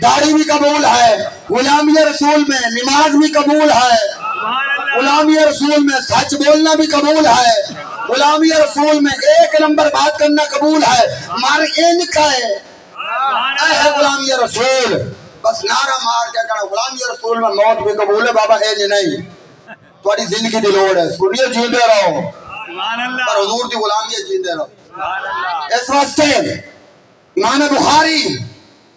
داڑھی بھی قبول ہے, غلامی رسول میں نماز بھی قبول ہے, غلامی رسول میں سچ بولنا بھی قبول ہے, غلامی رسول میں ایک نمبر بات کرنا قبول ہے. مار ان کا ہے غلامی رسول بس نعرہ مار کے کہنا غلامی رسول میں موت بھی قبول ہے. بابا اے نہیں تھوڑی زندگی دی لوڑ ہے, سنیے جیندے رہو اور حضور کی غلامی جیندے رہو. اس واسطے امام بخاری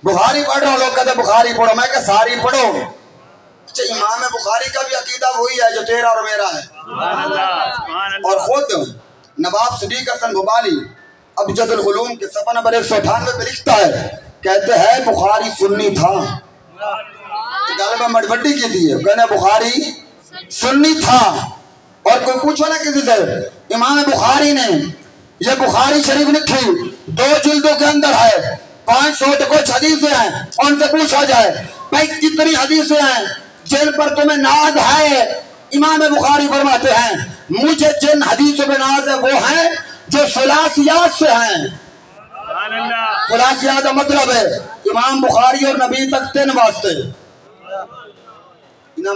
پڑھ رہا ہوں, لوگ کہتے ہیں بخاری پڑھو, میں کہ ساری پڑھو. اچھا امام بخاری کا بھی عقیدہ وہی ہے جو تیرا اور میرا ہے. اور خود نواب صدیق حسن بھوپالی ابجد العلوم کے صفحہ نمبر 198 پہ لکھتا ہے, کہتے ہیں بخاری سنی تھا. غالبا مڑوڈی کی تھی, کہنا بخاری سنی تھا. اور کوئی پوچھو نا کسی سے امام بخاری نے یہ بخاری شریف لکھی 2 جلدوں کے اندر ہے, 500 کچھ حدیثیں ہیں, ان سے پوچھا جائے بھائی کتنی حدیثیں ہیں جن پر تمہیں ناز ہے؟ امام بخاری فرماتے ہیں مجھے جن حدیثوں پہ ناز ہے وہ ہیں جو ثلاثیات سے ہیں. ثلاثیات کا مطلب ہے امام بخاری اور نبی تک 3 واسطے.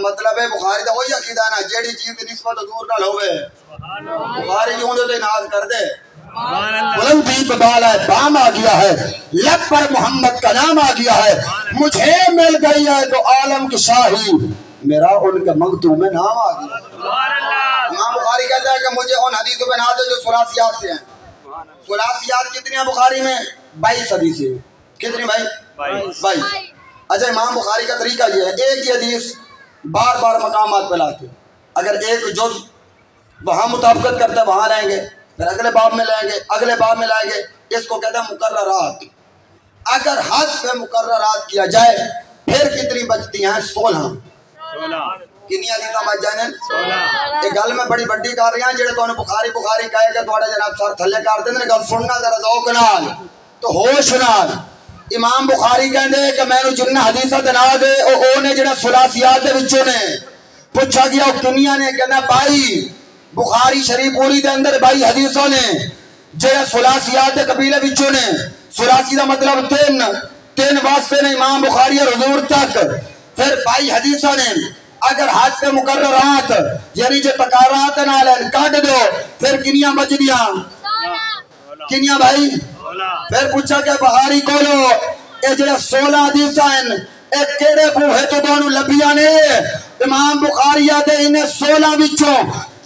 مطلب ہے بخاری دا وہی عقیدہ نا جیڑی چیز کی نسبت حضور نال ہوئے بخاری کیوں دے ناز کر دے. بلندی پہ بالا ہے بام آ گیا ہے, لب پر محمد کا نام آ گیا ہے, مجھے مل گئی ہے تو عالم کی شاہی, میرا ان کے مکتوب میں نام آ گیا. امام بخاری کہتا ہے کہ مجھے ان حدیثوں پہ ناز ہے جو ثلاثیات سے ہیں. ثلاثیات کتنی ہیں بخاری میں؟ 22 حدیثیں. کتنی بھائی؟ 22. اچھا امام بخاری کا طریقہ یہ ہے ایک ہی حدیث بار بار مقامات پہ لاتے, اگر ایک جز وہاں مطابقت کرتا ہے وہاں رہیں گے, پھر اگلے باب میں لائیں گے, اگلے باب میں لائیں گے, اس کو کہتے ہیں مقررات. اگر حذف مقررات کیا جائے پھر کتنی بچتی ہیں؟ 16. کنی حدیثاں بچ جائیں 16. ایک گل میں بڑی بڑی کر رہی ہیں جڑے تو بخاری کہے کہ تھوڑا جناب سر تھلے کر دیں گل سننا ذرا ذوق نال تو ہوش نال. امام بخاری کہندے کہ میں نو جن حدیثاں دے ناز ہے او نے جڑا ثلاثیات دے وچوں نے پوچھا گیا او کنیاں نے, کہنا 22 بخاری شریف پوری دے اندر 22 حدیثاں نے جڑا ثلاثیات دے قبیلے وچوں نے. ثلاثی دا مطلب 3 واسطے نے امام بخاری اور حضور تک, پھر 22 حدیثاں نے. اگر حد سے مقررات یعنی جو تقارات نال کٹ دو پھر کنیاں بچ دیاں؟ کنیاں بھائی؟ پھر پوچھا کہ بخاری کولو اے جڑا 16 حدیثاں ہیں اے کیڑے بوہے تو دونوں لبیاں نے؟ امام بخاری آدھے انہیں 16 وچوں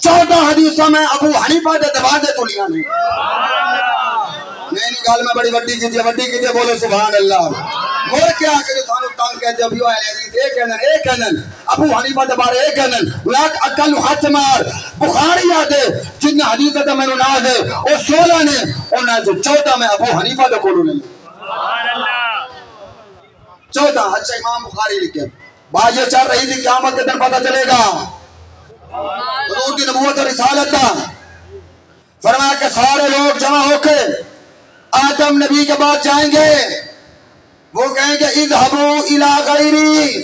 14 حدیثاں میں ابو حنیفہ دے دروازے تولیاں نے. نہیں گال میں بڑی وڈی کیجئے بولو سبحان اللہ. مور کیا کہ سانو تنگ کہتے ابھی وہ حدیث ایک کہنن ابو حنیفہ دے بارے ایک کہنن لاکھ عقل ہاتھ مار. بخاری آدھے جن حدیث تے میں ناز ہے او 16 نے, انہاں جو 14 میں ابو حنیفہ دے کولوں نہیں. سبحان اللہ 14. اچھا امام بخاری لکھے بات یہ چل رہی تھی قیامت کے دن پتہ چلے گا حضور کی نبوت اور رسالت کا. فرمایا کہ سارے لوگ جمع ہو کے آدم نبی کے بعد جائیں گے, وہ کہیں گے اذهبوا الى غیری.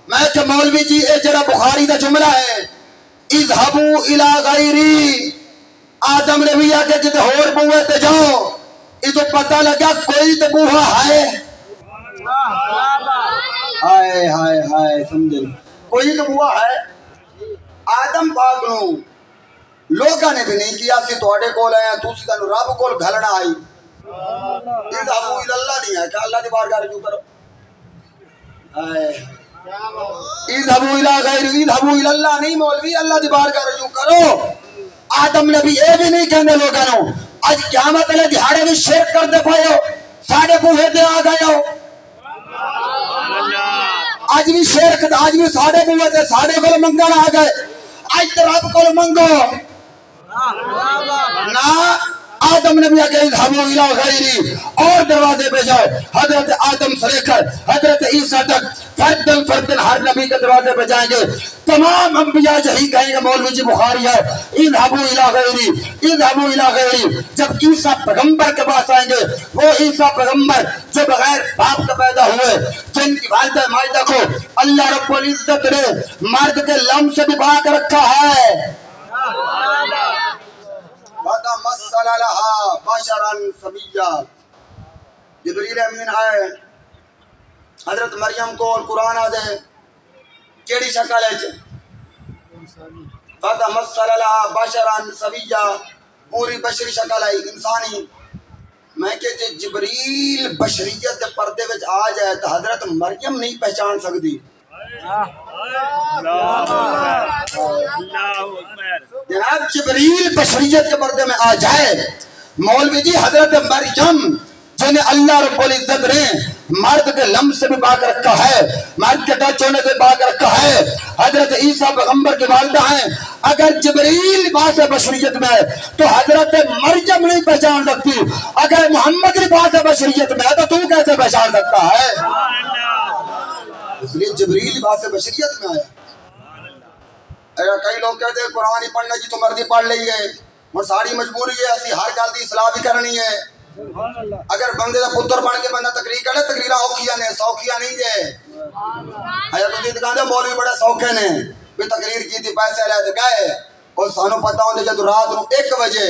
میں کہ مولوی جی اے جڑا بخاری دا جملہ ہے اذهبوا الى غیری, آدم نبی آکے جتے ہور بوئے تے جاؤ, یہ تو پتہ لگا کوئی تے بوہا ہے. ہائے ہائے ہائے سمجھے کوئی تو بوہا ہے. آدم پاک نو لوگوں نے بھی نہیں کیا سی تواڈے کول آئے تسی تانوں رب کول گھلنا آئی اذهبوا الى اللہ نہیں ہے کہ اللہ دی بارگاہ رجوع کرو اذهبوا الى غیر اذهبوا الى اللہ نہیں مولوی اللہ دی بارگاہ رجوع کرو آدم نبی اے بھی نہیں کہندے لوگاں نوں اج قیامت والے دہاڑے وچ شرک کردے پئے ہو ساڈے بوہے تے آ گئے ہو آج بھی شرک آج بھی ساڈے بوہے تے ساڈے کول منگن آ گئے اج تے رب کول منگو نہ آدم نبی کہ اذهبوا الى غیری اور دروازے پہ جاؤ حضرت آدم سے لے کر حضرت عیسیٰ تک فردن فردن ہر نبی کے دروازے پہ جائیں گے تمام انبیاء یہی کہیں گے مولوی جی بخاری ہے اذهبوا الى غیری اذهبوا الى غیری جب عیسیٰ پیغمبر کے پاس آئیں گے وہ عیسیٰ پیغمبر جو بغیر باپ کا پیدا ہوئے جن کی والدہ مائدہ کو اللہ رب العزت نے مرد کے لم سے بھی پاک رکھا ہے وَتَمَثَّلَ لَهَا بَشَرًا سَوِيًّا جبریل امین آئے حضرت مریم کو قرآن آ دے کیڑی شکل ہے فَتَمَثَّلَ لَهَا بَشَرًا سَوِيًّا پوری بشری شکل ہے انسانی میں کہ جبریل بشریت کے پردے وچ آ جائے تو حضرت مریم نہیں پہچان سکتی جناب جبریل بشریت کے پردے میں آ جائے مولوی جی حضرت مریم جنہیں اللہ رب العزت نے مرد کے لم سے بھی پاک رکھا ہے مرد کے ٹچ ہونے سے پاک رکھا ہے حضرت عیسیٰ پیغمبر کی والدہ ہیں اگر جبریل لباس بشریت میں ہے تو حضرت مریم نہیں پہچان سکتی اگر محمد لباس بشریت میں ہے تو کیسے پہچان سکتا ہے اس لیے جبریل لباس بشریت میں آیا کئی لوگ کہتے ہیں قرآن ہی پڑھنا جی تو مرضی پڑھ لئیے اور ساری مجبوری ہے اسی ہر گل دی اصلاح بھی کرنی ہے اگر بندے دا پتر بن کے بندہ تقریر کرے تقریراں اوکھیاں نے سوکھیاں نہیں جے آیا تو جیت کہاں دے مولوی بڑے سوکھے نے بھی تقریر کی تھی پیسے لے دے گئے اور سانو پتہ ہوندے جدو رات نو 1 بجے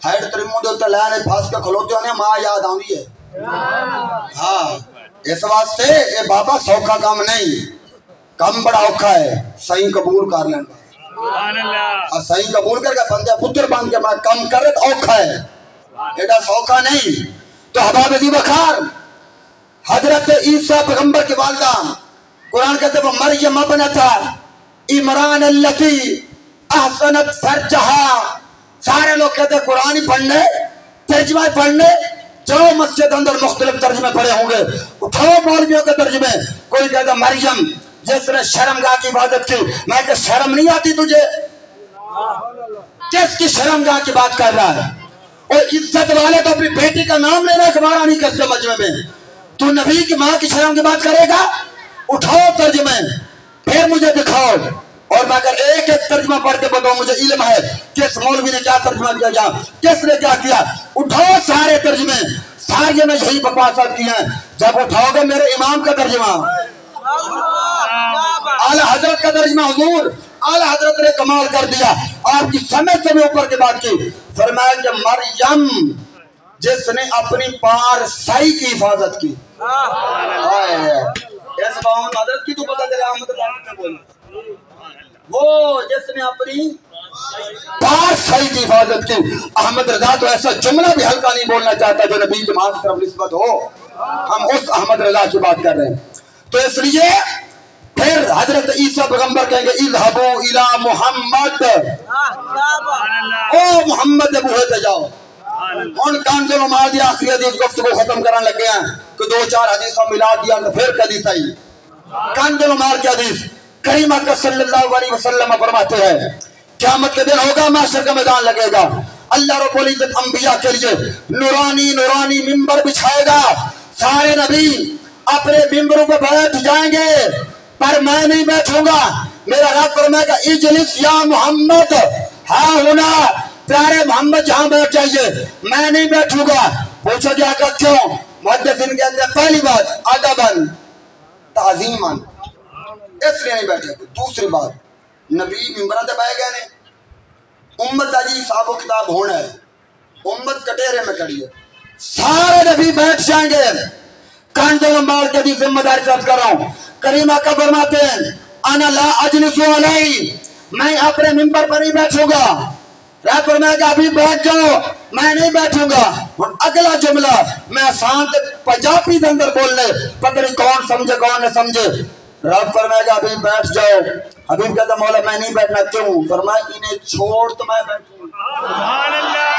ہیڈ تریموں دے تے لینے پھاس کے کھلوتے ہونے ماں یاد آوندی ہے ہاں اس واسطے اے بابا سوکھا کام نہیں کم بڑا اوکھا ہے صحیح قبول کر لینا صحیح قبول کر کے بندے پتر بن کے میں کم کرے تو اوکھا ہے ایڈا سوکھا نہیں تو حباب دی بخار حضرت عیسیٰ پیغمبر کی والدہ قرآن کہتے ہیں مریم ابنت عمران اللتی احسنت فرجہا سارے لوگ کہتے ہیں قرآن ہی پڑھنے ترجمہ پڑھنے جو مسجد اندر مختلف ترجمے پڑھے ہوں گے اٹھاؤ مولویوں کے ترجمے کوئی کہتا مریم جس نے شرمگاہ کی عبادت کی میں کہ شرم نہیں آتی تجھے کس کی شرمگاہ کی بات کر رہا ہے اور عزت والے تو اپنی بیٹی کا نام لینا گوارا نہیں کرتے مجمع میں تو نبی کی ماں کی شرم کی بات کرے گا اٹھاؤ ترجمے پھر مجھے دکھاؤ اور میں اگر ایک ایک ترجمہ پڑھ کے بتاؤں مجھے علم ہے کس مولوی نے کیا ترجمہ کیا جا کس نے کیا کیا اٹھاؤ سارے ترجمے سارے میں یہی بکواسات کی ہیں جب اٹھاؤ گے میرے امام کا ترجمہ اعلی حضرت کا ترجمہ حضور اعلی حضرت نے کمال کر دیا آپ کی سمجھ سے بھی اوپر کی بات کی فرمایا کہ مریم جس نے اپنی پارسائی کی حفاظت کی اس باؤں حضرت کی تو پتہ دے رہا احمد اللہ سے بولنا وہ جس نے اپنی پارسائی کی حفاظت کی احمد رضا تو ایسا جملہ بھی ہلکا نہیں بولنا چاہتا جو نبی کی ماں کی طرف نسبت ہو ہم اس احمد رضا کی بات کر رہے ہیں تو اس لیے پھر حضرت عیسیٰ پیغمبر کہیں گے اذهبوا الى محمد او محمد ابو ہے جاؤ ان کانزل و مال دی آخری حدیث گفتگو ختم کرنے لگے ہیں کہ 2-4 حدیثوں ملا دیا تو پھر حدیث آئی کانزل و مال کی حدیث کریم اکرم صلی اللہ علیہ وسلم فرماتے ہیں قیامت کے دن ہوگا محشر کا میدان لگے گا اللہ رب العزت انبیاء کے لیے نورانی نورانی منبر بچھائے گا سارے نبی اپنے ممبروں پہ بیٹھ جائیں گے پر میں نہیں بیٹھوں گا میرا رب فرمائے گا اجلس یا محمد ہاں ہونا پیارے محمد جہاں بیٹھ جائیے میں نہیں بیٹھوں گا پوچھو جا کر کیوں محدثین کہتے ہیں پہلی بات ادباً تعظیماً اس لیے نہیں بیٹھے دوسری بات نبی ممبرہ تے بائے گئے نے امت آجی صاحب و کتاب ہونا ہے امت کٹیرے میں کڑی ہے سارے نبی بیٹھ جائیں گے کانزل امبال کے بھی ذمہ داری ساتھ کر رہا ہوں کریمہ کا فرماتے ہیں انا لا اجلسو علی میں اپنے ممبر پر نہیں بیٹھوں گا رات پر میں کہا ابھی بیٹھ جاؤ، میں نہیں بیٹھوں گا. اور اگلا جملہ میں آسان تے پنجابی دے اندر بولنے، پتہ نہیں کون سمجھے کون نہ سمجھے. رب فرمائے گا ابھی بیٹھ جاؤ. حبیب کہتا مولا میں نہیں بیٹھنا. کیوں؟ فرمایا انہیں چھوڑ تو میں بیٹھوں. سبحان اللہ.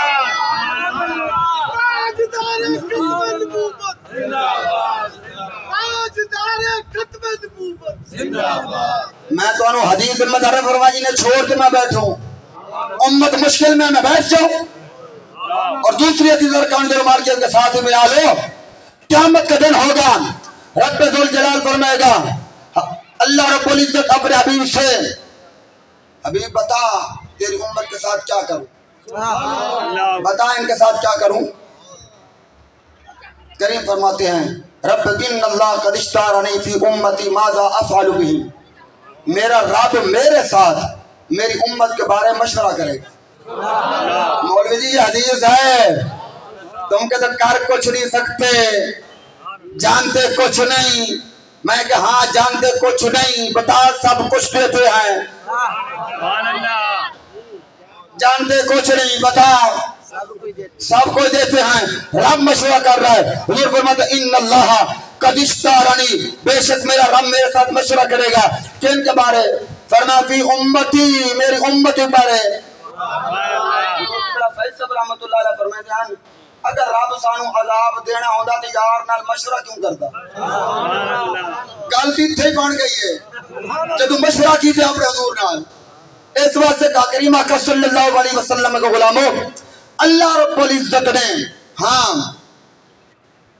میں تو انہوں حدیث میں دارے فرمایا انہیں چھوڑ تو میں بیٹھوں. امت مشکل میں بیٹھ جاؤں. اور دوسری حدیث ارکان جرمال کے ساتھ ہی ملا لو. قیامت کا دن ہوگا، رب ذوالجلال فرمائے گا اللہ رب العزت اپنے حبیب سے، حبیب بتا تیری امت کے ساتھ کیا کروں، بتا ان کے ساتھ کیا کروں. کریم فرماتے ہیں رب ان اللہ قد اشتارنی فی امتی ماذا افعل بہ. میرا رب میرے ساتھ میری امت کے بارے میں مشورہ کرے گا. مولوی جی یہ حدیث ہے، تم کے تو کر کچھ نہیں سکتے، جانتے کچھ نہیں. میں کہ ہاں جانتے کچھ نہیں، بتا سب کچھ دیتے ہیں. جانتے کچھ نہیں، بتا سب کچھ دیتے ہیں. رب مشورہ کر رہا ہے. حضور فرماتا ان اللہ قد اشتارنی، بے شک میرا رب میرے ساتھ مشورہ کرے گا. کن کے بارے؟ فرمایا فی امتی، میری امت کے بارے. فیصل رحمت اللہ علیہ فرماتے ہیں اگر رب سانو عذاب دینا ہوتا تو یار نال مشورہ کیوں کرتا. غلطی تھے بن گئی ہے جدو مشورہ کیتے اپنے حضور نال. اس واسطے کہا کریم آقا صلی اللہ علیہ وسلم کے غلاموں، اللہ رب العزت نے ہاں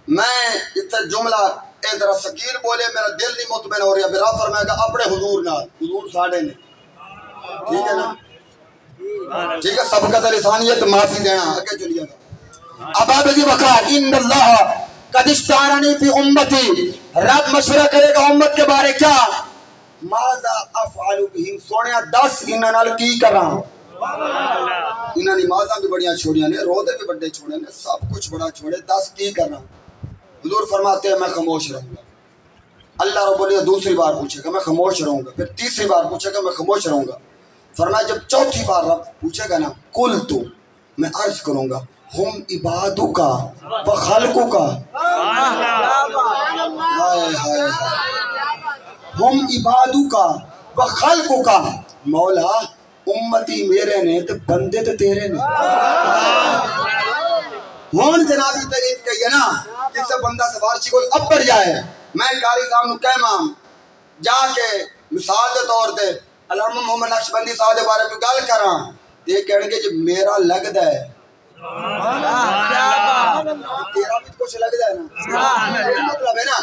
میں اتنا جملہ اے ذرا سکیل بولے میرا دل نہیں مطمئن ہو رہا. میرا فرمائے گا اپنے حضور نال، حضور ساڑھے نے، ٹھیک ہے نا، ٹھیک ہے. سبقت لسانیت معافی دینا. آگے چلیے گا. ابا بگی وقار ان اللہ قد اشتارنی فی امتی، رب مشورہ کرے گا امت کے بارے. کیا؟ ماذا افعل بہم، سونیا 10 انہاں نال کی کراں. انہاں نمازاں بھی بڑیاں چھوڑیاں نے، روزے بھی بڑے چھوڑے نے، سب کچھ بڑا چھوڑے، 10 کی کراں. حضور فرماتے ہیں میں خاموش رہوں گا. اللہ رب العزت دوسری بار پوچھے گا میں خاموش رہوں گا. پھر تیسری بار پوچھے گا میں خاموش رہوں گا. فرمایا جب چوتھی بار رب پوچھے گا نا کل تو میں عرض کروں گا ہم عبادو کا و خلقو کا. ہم عبادو کا و خلقو کا. مولا امتی میرے نے تو بندے تو تیرے نے. ہون جنابی ترین کہیے نا جس سے بندہ سفارشی کو اب پر جائے. میں قاری صاحب نو کہما جا کے مثال دے طور دے علامہ محمد نقشبندی صاحب دے بارے میں گل کراں یہ کہنے گے جب میرا لگدا ہے تیرا بھی کچھ لگدا ہے نا. مطلب ہے نا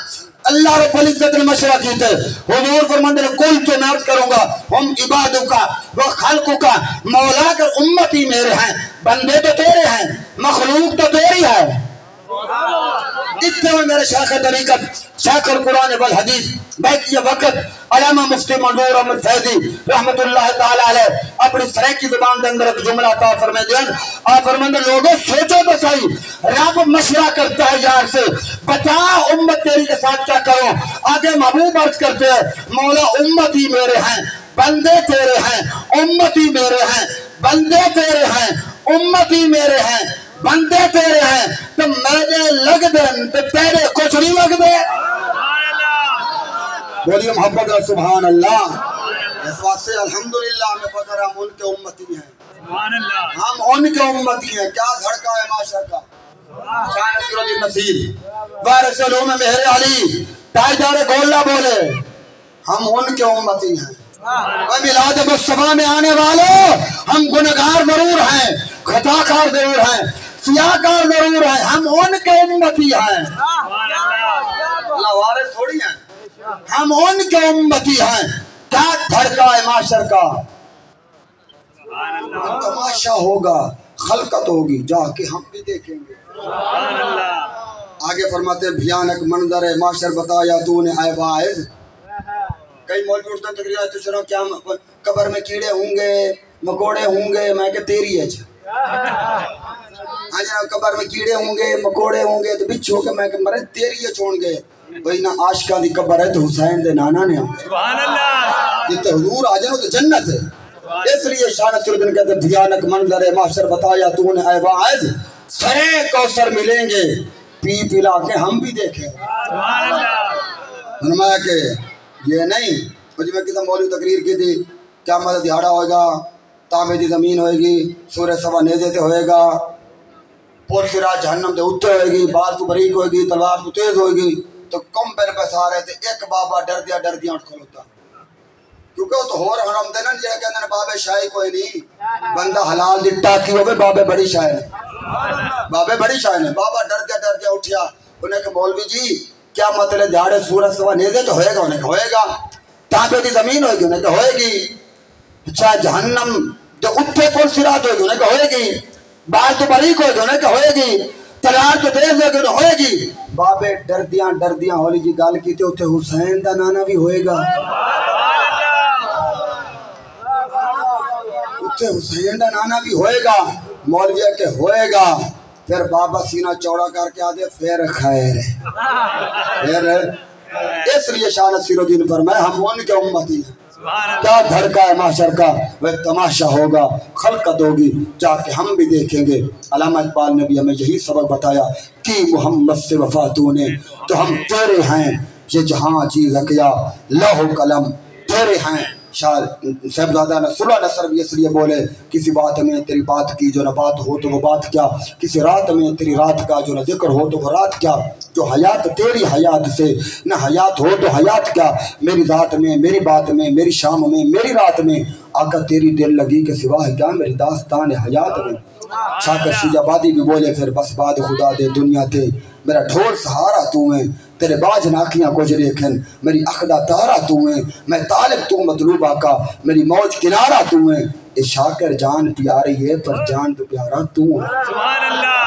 اللہ رب العزت نے مشورہ کیتے. حضور فرماتے ہیں کل تو میں عرض کروں گا ہم عبادوں کا وہ خلقوں کا. مولا اگر امتی میرے ہیں، بندے تو تیرے ہیں، مخلوق تو تیری ہے. اتنے میں میرے شیخ طریقت شیخ القرآن والحدیث بیت یہ وقت علامہ مفتی منظور احمد فیضی رحمت اللہ تعالی علیہ اپنی سریکی زبان کے اندر ایک جملہ عطا فرمائے دیں. آپ فرمائے لوگوں سوچو تو صحیح، رب مشورہ کرتا ہے یار سے بتا امت تیری کے ساتھ کیا کرو. آگے محبوب عرض کرتے ہیں مولا امتی میرے ہیں، بندے تیرے ہیں. امتی میرے ہیں، بندے تیرے ہیں. امتی میرے ہیں، بندے تیرے ہیں. تو میرے لگ دیں تو تیرے کچھ نہیں لگ دے. بولیے محبت ہے سبحان اللہ. اس واسطے الحمدللہ ہمیں فخر ہم ان کے امتی ہیں، ہم ان کے امتی ہیں. کیا دھڑکا ہے معاشر کا. شاہ نصیر الدین نصیر وارث علوم مہر علی تاجدار گولہ بولے ہم ان کے امتی ہیں. میلاد مصطفیٰ میں آنے والوں ہم گنہگار ضرور ہیں، خطا کار ضرور ہیں، سیاہ کار ضرور ہیں، ہم ان کے امتی ہیں. اللہ وارث تھوڑی ہیں، ہم ان کے امتی ہیں. کیا دھڑکا ہے معاشر کا. تماشا ہوگا، خلقت ہوگی، جا کے ہم بھی دیکھیں گے. آگے فرماتے ہیں بھیانک منظر ہے معاشر بتایا تو نے اے واعظ. کئی مولوی اٹھتے ہیں تقریر تو سنو کیا قبر میں کیڑے ہوں گے مکوڑے ہوں گے. میں کہ تیری ہے قبر میں کیڑے ہوں گے مکوڑے ہوں گے تو بچھو کے میں کہ مرے تیری ہے چھوڑ گئے. بھئی نہ عاشقاں دی قبر ہے تو حسین دے نانا نے جتے حضور آ جانو تو جنت ہے. اس لیے شاہ نصیر الدین کہتے ہیں بھیانک منظر محشر بتایا تو نے اے واعظ سرے کوثر ملیں گے پی پلا کے ہم بھی دیکھیں فرمایا کہ یہ نہیں مجھ میں کسی مولوی تقریر کی تھی قیامت دہاڑا ہوئے گا تابے دی زمین ہوئے گی سورج سوا نیزے تے ہوئے گا پور سراج جہنم دے اتے ہوئے گی بال تو بریک ہوئے گی تلوار تو تیز ہوئے گی تو کم پیر پہ سارے تھے ایک بابا ڈر دیا اٹھ کھلوتا کیونکہ وہ تو ہور حرم دے نا جہاں کہتے ہیں بابے شاہی کوئی نہیں بندہ حلال دٹا کی ہوئے بابے بڑی شاہ نے بابے بڑی شاہ نے بابا ڈر دیا اٹھیا انہیں کہ مولوی جی کیا مطلب دہاڑے سورج سوا نیزے تو ہوئے گا انہیں کہ ہوئے گا تابے دی زمین ہوئے گی انہیں کہ ہوئے گی اچھا جہنم جو اتھے پور سرات ہوئے گی انہیں کہ ہوئے گی بال تو باریک ہوئے گی انہیں کہ ہوئے گی تلوار تو تیز ہوئے گی انہیں ہوئے گی بابے ڈر دیا ہولی جی گال کی تے اتھے حسین دا نانا بھی ہوئے گا اتھے حسین دا نانا بھی ہوئے گا مولوی کہ ہوئے گا پھر بابا سینہ چوڑا کر کے آدھے پھر خیر ہے پھر اس لیے شاہ نصیر الدین فرمائے ہم ان کے امتی ہیں کیا دھڑکا ہے محشر کا وہ تماشا ہوگا خلقت ہوگی جا کے ہم بھی دیکھیں گے علامہ اقبال نے بھی ہمیں یہی سبق بتایا کہ محمد سے وفا تو نے تو ہم تیرے ہیں یہ جہاں چیز کیا لوح قلم تیرے ہیں شاہ صاحبزادہ نصراللہ نصر بھی اس لیے بولے کسی بات میں تیری بات کی جو نہ بات ہو تو وہ بات کیا کسی رات میں تیری رات کا جو نہ ذکر ہو تو وہ رات کیا جو حیات تیری حیات سے نہ حیات ہو تو حیات کیا میری ذات میں میری بات میں میری شام میں میری رات میں آقا تیری دل لگی کے سوا ہے کیا میری داستان حیات میں شاکر شیج آبادی بھی بولے پھر بس بعد خدا دے دنیا تے میرا ڈھول سہارا تو ہے تیرے باج ناکیاں کچھ ریکھن میری اخدہ تارا تو ہے میں طالب تو مطلوب آقا میری موج کنارہ تو ہے اے شاکر جان پیاری ہے پر جان تو پیارا تو ہے